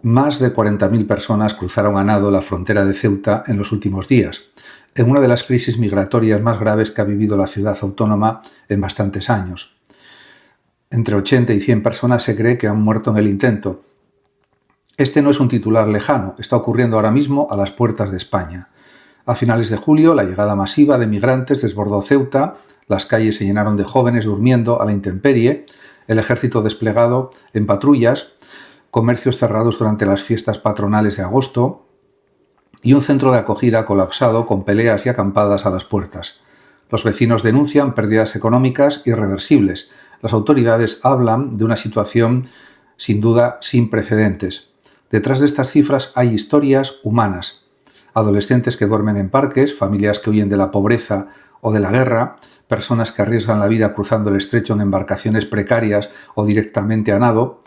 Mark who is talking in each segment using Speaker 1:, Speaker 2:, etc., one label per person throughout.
Speaker 1: Más de 40.000 personas cruzaron a nado la frontera de Ceuta en los últimos días, en una de las crisis migratorias más graves que ha vivido la ciudad autónoma en bastantes años. Entre 80 y 100 personas se cree que han muerto en el intento. Este no es un titular lejano, está ocurriendo ahora mismo a las puertas de España. A finales de julio, la llegada masiva de migrantes desbordó Ceuta, las calles se llenaron de jóvenes durmiendo a la intemperie, el ejército desplegado en patrullas, comercios cerrados durante las fiestas patronales de agosto y un centro de acogida colapsado con peleas y acampadas a las puertas. Los vecinos denuncian pérdidas económicas irreversibles. Las autoridades hablan de una situación sin duda sin precedentes. Detrás de estas cifras hay historias humanas. Adolescentes que duermen en parques, familias que huyen de la pobreza o de la guerra, personas que arriesgan la vida cruzando el estrecho en embarcaciones precarias o directamente a nado.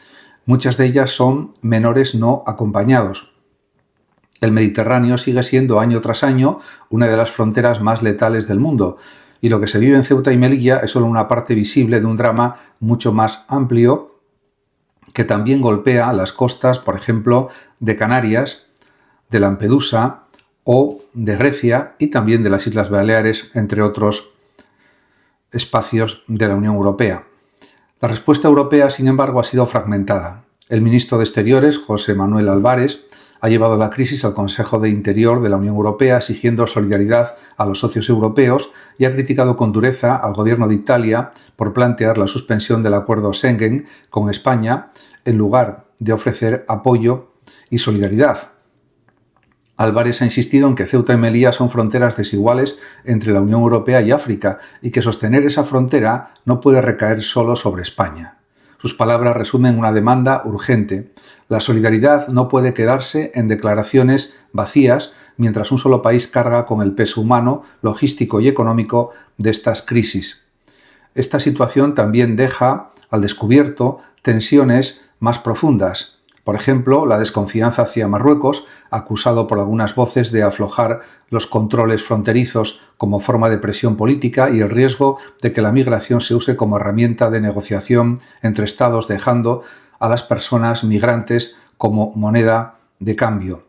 Speaker 1: Muchas de ellas son menores no acompañados. El Mediterráneo sigue siendo año tras año una de las fronteras más letales del mundo, y lo que se vive en Ceuta y Melilla es solo una parte visible de un drama mucho más amplio que también golpea las costas, por ejemplo, de Canarias, de Lampedusa o de Grecia y también de las Islas Baleares, entre otros espacios de la Unión Europea. La respuesta europea, sin embargo, ha sido fragmentada. El ministro de Exteriores, José Manuel Álvarez, ha llevado la crisis al Consejo de Interior de la Unión Europea exigiendo solidaridad a los socios europeos y ha criticado con dureza al gobierno de Italia por plantear la suspensión del acuerdo Schengen con España en lugar de ofrecer apoyo y solidaridad. Álvarez ha insistido en que Ceuta y Melilla son fronteras desiguales entre la Unión Europea y África y que sostener esa frontera no puede recaer solo sobre España. Sus palabras resumen una demanda urgente. La solidaridad no puede quedarse en declaraciones vacías mientras un solo país carga con el peso humano, logístico y económico de estas crisis. Esta situación también deja al descubierto tensiones más profundas. Por ejemplo, la desconfianza hacia Marruecos, acusado por algunas voces de aflojar los controles fronterizos como forma de presión política, y el riesgo de que la migración se use como herramienta de negociación entre estados, dejando a las personas migrantes como moneda de cambio.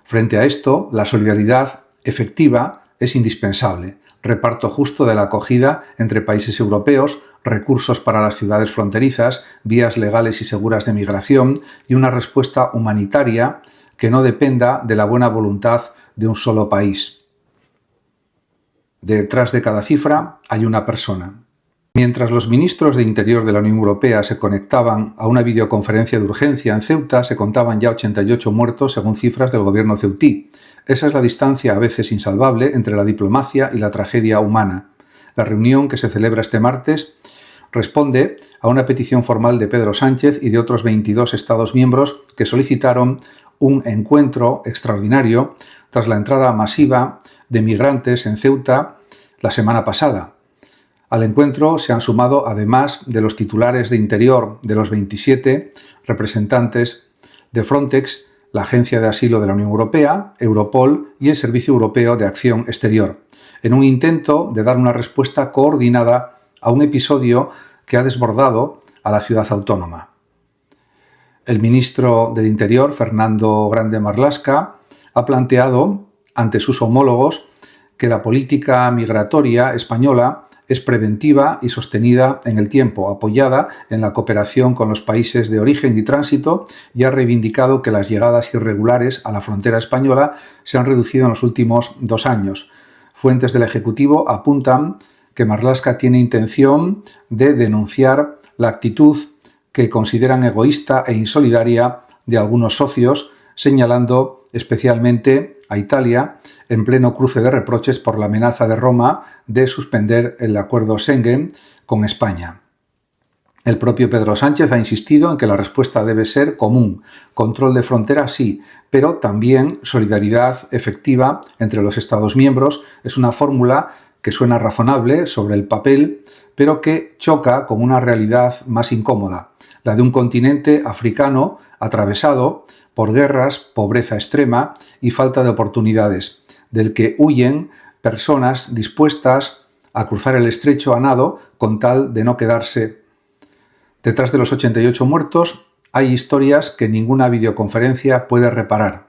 Speaker 1: Frente a esto, la solidaridad efectiva es indispensable. Reparto justo de la acogida entre países europeos, recursos para las ciudades fronterizas, vías legales y seguras de migración y una respuesta humanitaria que no dependa de la buena voluntad de un solo país. Detrás de cada cifra hay una persona. Mientras los ministros de Interior de la Unión Europea se conectaban a una videoconferencia de urgencia en Ceuta, se contaban ya 88 muertos según cifras del gobierno ceutí. Esa es la distancia a veces insalvable entre la diplomacia y la tragedia humana. La reunión que se celebra este martes responde a una petición formal de Pedro Sánchez y de otros 22 Estados miembros que solicitaron un encuentro extraordinario tras la entrada masiva de migrantes en Ceuta la semana pasada. Al encuentro se han sumado, además de los titulares de Interior de los 27, representantes de Frontex, la Agencia de Asilo de la Unión Europea, Europol y el Servicio Europeo de Acción Exterior, en un intento de dar una respuesta coordinada a un episodio que ha desbordado a la ciudad autónoma. El ministro del Interior, Fernando Grande Marlaska, ha planteado ante sus homólogos que la política migratoria española es preventiva y sostenida en el tiempo, apoyada en la cooperación con los países de origen y tránsito, y ha reivindicado que las llegadas irregulares a la frontera española se han reducido en los últimos 2 años. Fuentes del Ejecutivo apuntan que Marlaska tiene intención de denunciar la actitud que consideran egoísta e insolidaria de algunos socios, señalando especialmente a Italia en pleno cruce de reproches por la amenaza de Roma de suspender el acuerdo Schengen con España. El propio Pedro Sánchez ha insistido en que la respuesta debe ser común. Control de fronteras sí, pero también solidaridad efectiva entre los Estados miembros. Es una fórmula que suena razonable sobre el papel, pero que choca con una realidad más incómoda, la de un continente africano atravesado por guerras, pobreza extrema y falta de oportunidades, del que huyen personas dispuestas a cruzar el estrecho a nado con tal de no quedarse. Detrás de los 88 muertos hay historias que ninguna videoconferencia puede reparar.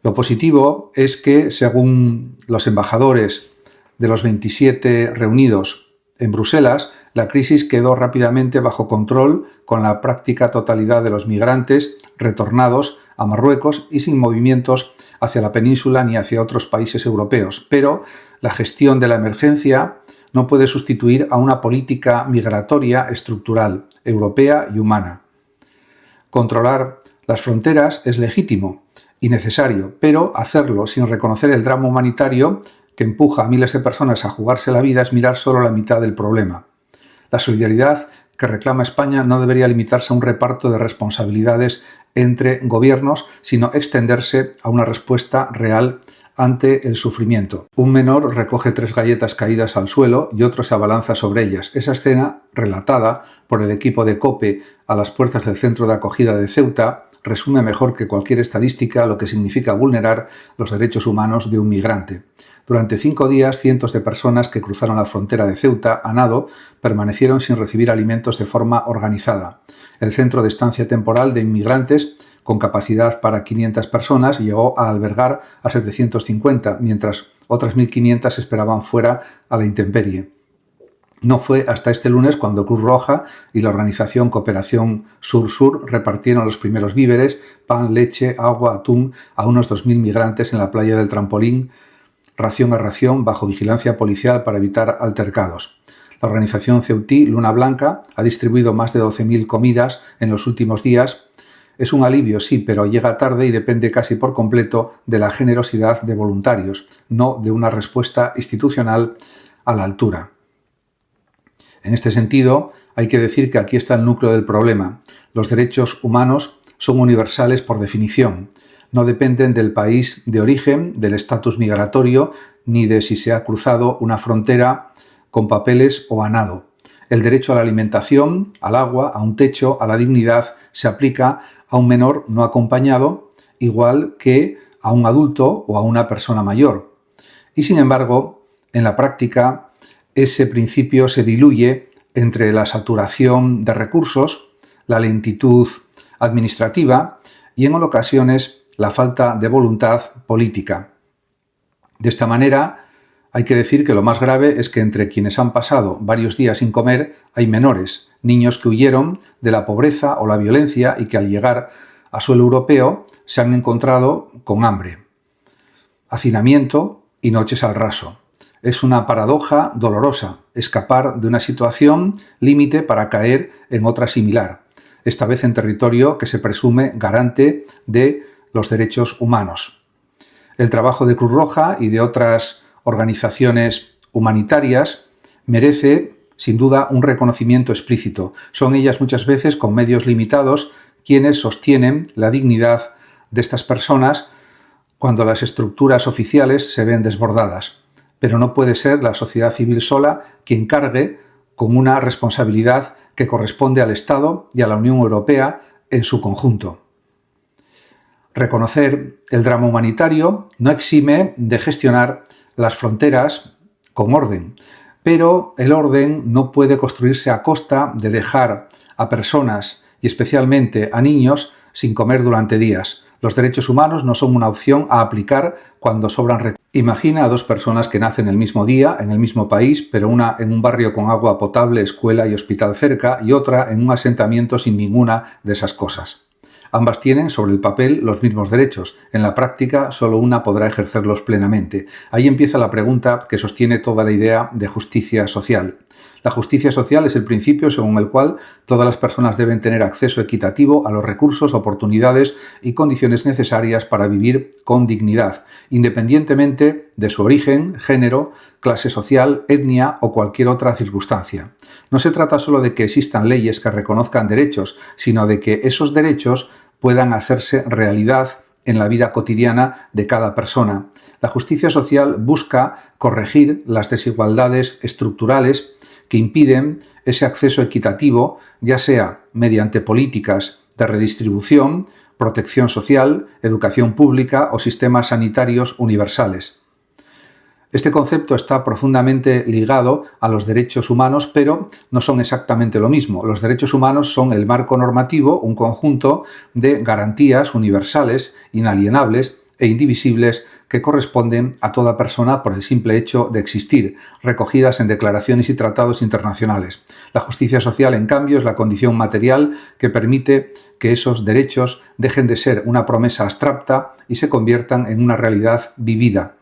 Speaker 1: Lo positivo es que, según los embajadores de los 27 reunidos en Bruselas, la crisis quedó rápidamente bajo control con la práctica totalidad de los migrantes retornados a Marruecos y sin movimientos hacia la península ni hacia otros países europeos. Pero la gestión de la emergencia no puede sustituir a una política migratoria estructural, europea y humana. Controlar las fronteras es legítimo y necesario, pero hacerlo sin reconocer el drama humanitario que empuja a miles de personas a jugarse la vida es mirar solo la mitad del problema. La solidaridad que reclama España no debería limitarse a un reparto de responsabilidades entre gobiernos, sino extenderse a una respuesta real ante el sufrimiento. Un menor recoge 3 galletas caídas al suelo y otro se abalanza sobre ellas. Esa escena, relatada por el equipo de COPE a las puertas del centro de acogida de Ceuta, resume mejor que cualquier estadística lo que significa vulnerar los derechos humanos de un migrante. Durante 5 días, cientos de personas que cruzaron la frontera de Ceuta a nado permanecieron sin recibir alimentos de forma organizada. El centro de estancia temporal de inmigrantes, con capacidad para 500 personas, llegó a albergar a 750, mientras otras 1.500 esperaban fuera a la intemperie. No fue hasta este lunes cuando Cruz Roja y la organización Cooperación Sur-Sur repartieron los primeros víveres, pan, leche, agua, atún a unos 2.000 migrantes en la playa del Trampolín, ración a ración, bajo vigilancia policial para evitar altercados. La organización ceutí Luna Blanca ha distribuido más de 12.000 comidas en los últimos días. Es un alivio, sí, pero llega tarde y depende casi por completo de la generosidad de voluntarios, no de una respuesta institucional a la altura. En este sentido, hay que decir que aquí está el núcleo del problema. Los derechos humanos son universales por definición. No dependen del país de origen, del estatus migratorio, ni de si se ha cruzado una frontera con papeles o a nado. El derecho a la alimentación, al agua, a un techo, a la dignidad, se aplica a un menor no acompañado, igual que a un adulto o a una persona mayor. Y sin embargo, en la práctica, ese principio se diluye entre la saturación de recursos, la lentitud administrativa y en ocasiones la falta de voluntad política. De esta manera, hay que decir que lo más grave es que entre quienes han pasado varios días sin comer hay menores, niños que huyeron de la pobreza o la violencia y que al llegar a suelo europeo se han encontrado con hambre, hacinamiento y noches al raso. Es una paradoja dolorosa, escapar de una situación límite para caer en otra similar, esta vez en territorio que se presume garante de los derechos humanos. El trabajo de Cruz Roja y de otras organizaciones humanitarias merece, sin duda, un reconocimiento explícito. Son ellas muchas veces, con medios limitados, quienes sostienen la dignidad de estas personas cuando las estructuras oficiales se ven desbordadas. Pero no puede ser la sociedad civil sola quien cargue con una responsabilidad que corresponde al Estado y a la Unión Europea en su conjunto. Reconocer el drama humanitario no exime de gestionar las fronteras con orden, pero el orden no puede construirse a costa de dejar a personas y especialmente a niños sin comer durante días. Los derechos humanos no son una opción a aplicar cuando sobran recursos. Imagina a 2 personas que nacen el mismo día, en el mismo país, pero una en un barrio con agua potable, escuela y hospital cerca, y otra en un asentamiento sin ninguna de esas cosas. Ambas tienen sobre el papel los mismos derechos. En la práctica, solo una podrá ejercerlos plenamente. Ahí empieza la pregunta que sostiene toda la idea de justicia social. La justicia social es el principio según el cual todas las personas deben tener acceso equitativo a los recursos, oportunidades y condiciones necesarias para vivir con dignidad, independientemente de su origen, género, clase social, etnia o cualquier otra circunstancia. No se trata solo de que existan leyes que reconozcan derechos, sino de que esos derechos puedan hacerse realidad en la vida cotidiana de cada persona. La justicia social busca corregir las desigualdades estructurales que impiden ese acceso equitativo, ya sea mediante políticas de redistribución, protección social, educación pública o sistemas sanitarios universales. Este concepto está profundamente ligado a los derechos humanos, pero no son exactamente lo mismo. Los derechos humanos son el marco normativo, un conjunto de garantías universales, inalienables e indivisibles que corresponden a toda persona por el simple hecho de existir, recogidas en declaraciones y tratados internacionales. La justicia social, en cambio, es la condición material que permite que esos derechos dejen de ser una promesa abstracta y se conviertan en una realidad vivida.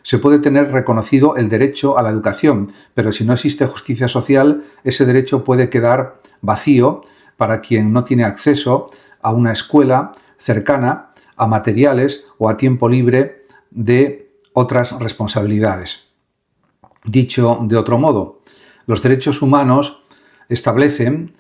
Speaker 1: Se puede tener reconocido el derecho a la educación, pero si no existe justicia social, ese derecho puede quedar vacío para quien no tiene acceso a una escuela cercana, a materiales o a tiempo libre de otras responsabilidades. Dicho de otro modo, los derechos humanos establecen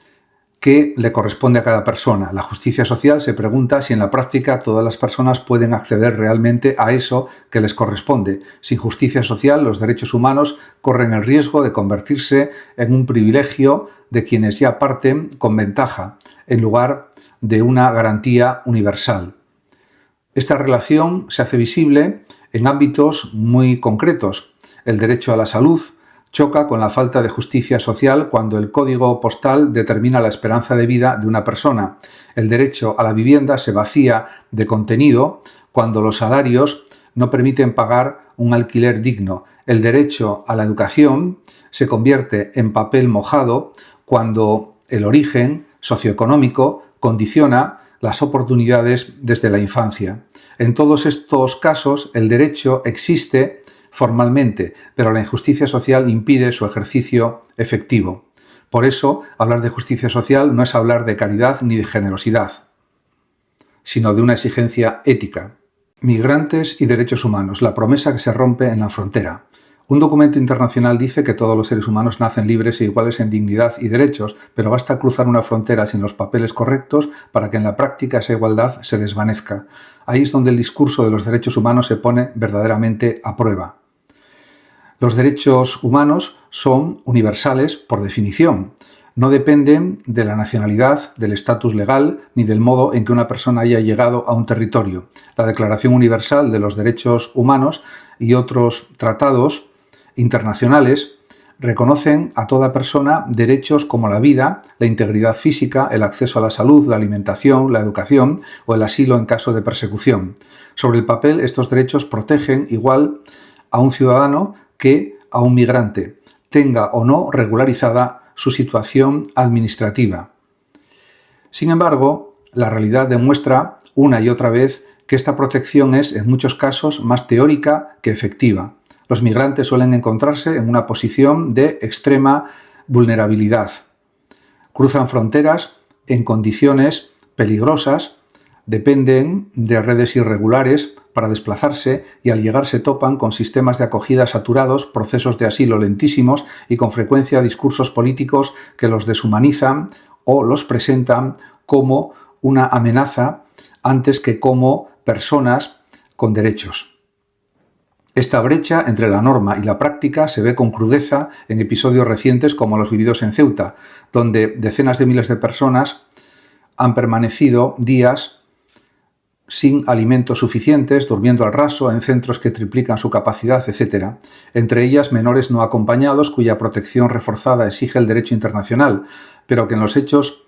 Speaker 1: qué le corresponde a cada persona. La justicia social se pregunta si en la práctica todas las personas pueden acceder realmente a eso que les corresponde. Sin justicia social, los derechos humanos corren el riesgo de convertirse en un privilegio de quienes ya parten con ventaja, en lugar de una garantía universal. Esta relación se hace visible en ámbitos muy concretos. El derecho a la salud choca con la falta de justicia social cuando el código postal determina la esperanza de vida de una persona. El derecho a la vivienda se vacía de contenido cuando los salarios no permiten pagar un alquiler digno. El derecho a la educación se convierte en papel mojado cuando el origen socioeconómico condiciona las oportunidades desde la infancia. En todos estos casos, el derecho existe formalmente, pero la injusticia social impide su ejercicio efectivo. Por eso, hablar de justicia social no es hablar de caridad ni de generosidad, sino de una exigencia ética. Migrantes y derechos humanos, la promesa que se rompe en la frontera. Un documento internacional dice que todos los seres humanos nacen libres e iguales en dignidad y derechos, pero basta cruzar una frontera sin los papeles correctos para que en la práctica esa igualdad se desvanezca. Ahí es donde el discurso de los derechos humanos se pone verdaderamente a prueba. Los derechos humanos son universales por definición. No dependen de la nacionalidad, del estatus legal, ni del modo en que una persona haya llegado a un territorio. La Declaración Universal de los Derechos Humanos y otros tratados internacionales reconocen a toda persona derechos como la vida, la integridad física, el acceso a la salud, la alimentación, la educación o el asilo en caso de persecución. Sobre el papel, estos derechos protegen igual a un ciudadano que a un migrante, tenga o no regularizada su situación administrativa. Sin embargo, la realidad demuestra una y otra vez que esta protección es, en muchos casos, más teórica que efectiva. Los migrantes suelen encontrarse en una posición de extrema vulnerabilidad. Cruzan fronteras en condiciones peligrosas, dependen de redes irregulares para desplazarse y al llegar se topan con sistemas de acogida saturados, procesos de asilo lentísimos y con frecuencia discursos políticos que los deshumanizan o los presentan como una amenaza antes que como personas con derechos. Esta brecha entre la norma y la práctica se ve con crudeza en episodios recientes como los vividos en Ceuta, donde decenas de miles de personas han permanecido días sin alimentos suficientes, durmiendo al raso, en centros que triplican su capacidad, etc. Entre ellas, menores no acompañados cuya protección reforzada exige el derecho internacional, pero que en los hechos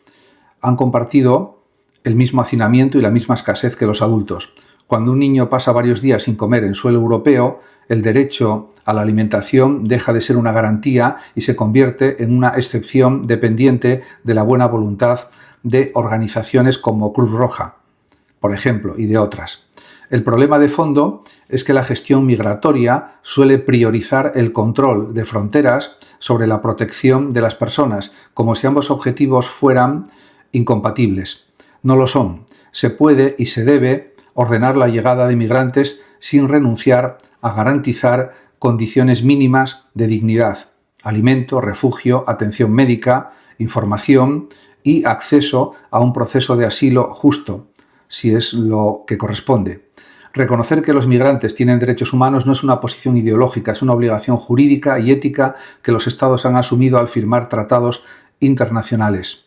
Speaker 1: han compartido el mismo hacinamiento y la misma escasez que los adultos. Cuando un niño pasa varios días sin comer en suelo europeo, el derecho a la alimentación deja de ser una garantía y se convierte en una excepción dependiente de la buena voluntad de organizaciones como Cruz Roja, por ejemplo, y de otras. El problema de fondo es que la gestión migratoria suele priorizar el control de fronteras sobre la protección de las personas, como si ambos objetivos fueran incompatibles. No lo son. Se puede y se debe ordenar la llegada de migrantes sin renunciar a garantizar condiciones mínimas de dignidad: alimento, refugio, atención médica, información y acceso a un proceso de asilo justo, si es lo que corresponde. Reconocer que los migrantes tienen derechos humanos no es una posición ideológica, es una obligación jurídica y ética que los Estados han asumido al firmar tratados internacionales.